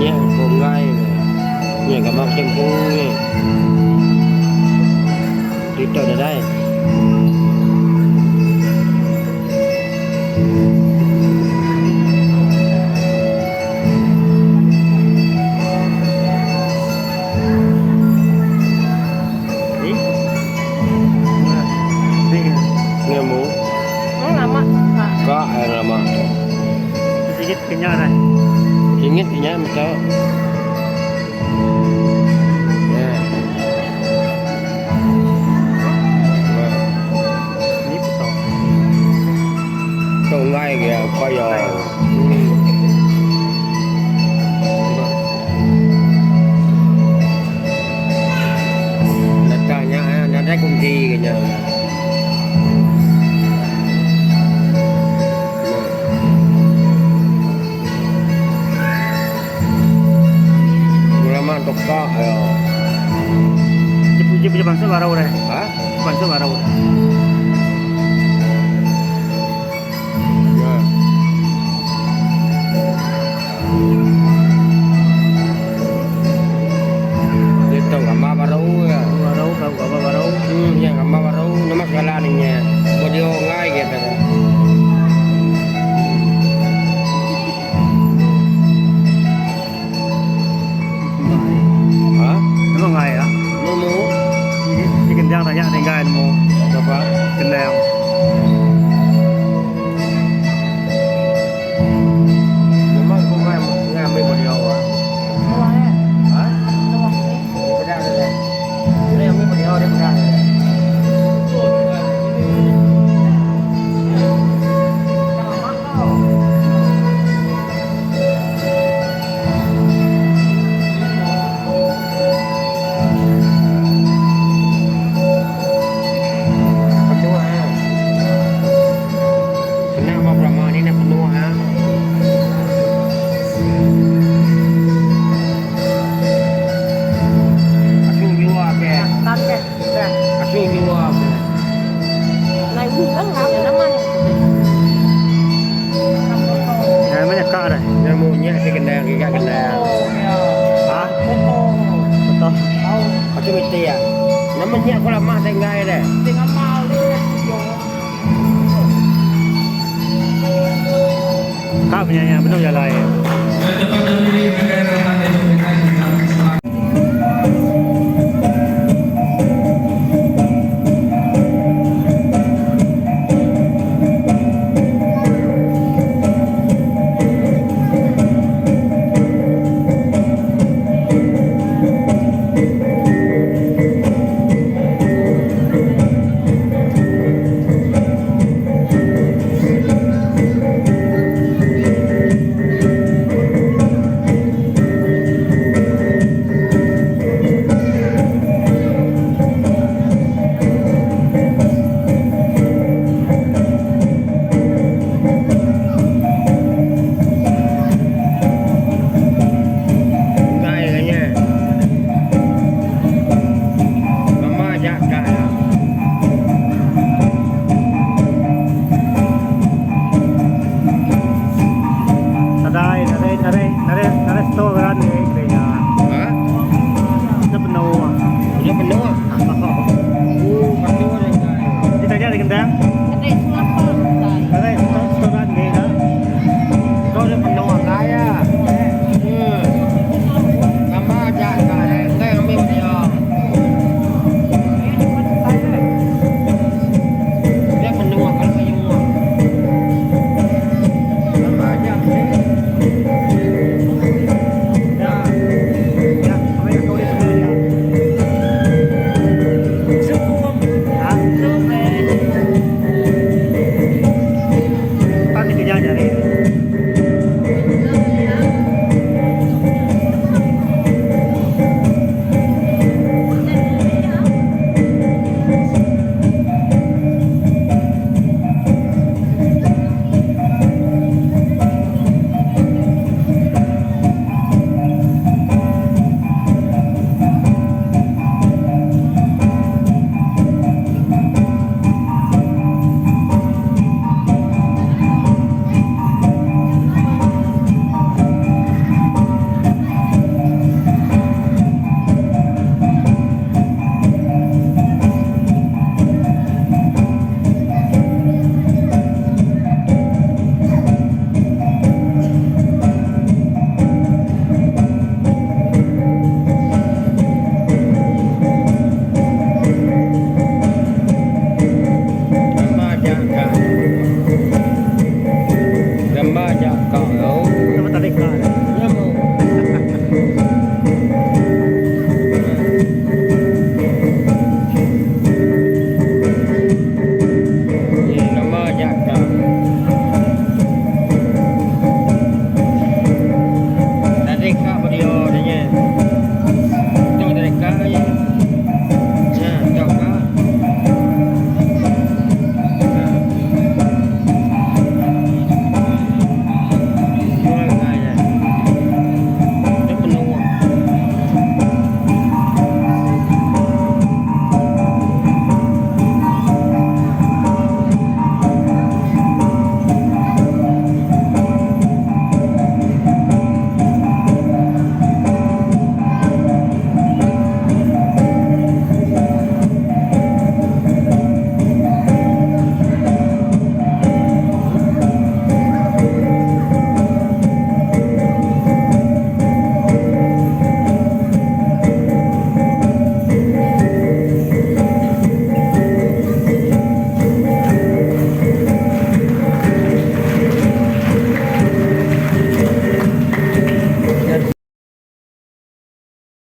nhẹ cùng ngay nhẹ cả mọc chân cú đi tới ở đây nghe mũ có ai lama sedikit kenyal dah. ingat punya macam Ni betul. trồng ngay kìa coi giờ đặt cả nhà đất công ty kìa nhà mantap kak ya. Jeput bangsa barau dah. Hah? Bangsa barau dah. Ya. Dia tahu gambar barau ya. Barau kau gambar barau. Ya gambar barau nama segala ninya. Video ngai gitu kan. Memang ngai ya. Nemu Ini kencang tanya dengan nemu. apa? Kendang. Memang kau ngai ambil video ah. Hah? Dia pedang dia. Dia ambil video dia pedang. Banyak kak dah. Namanya si kendang, ikat kendang. Hah? Betul. Aku mesti ya. Namanya aku lama tenggai deh. Kak punya yang benar jalan.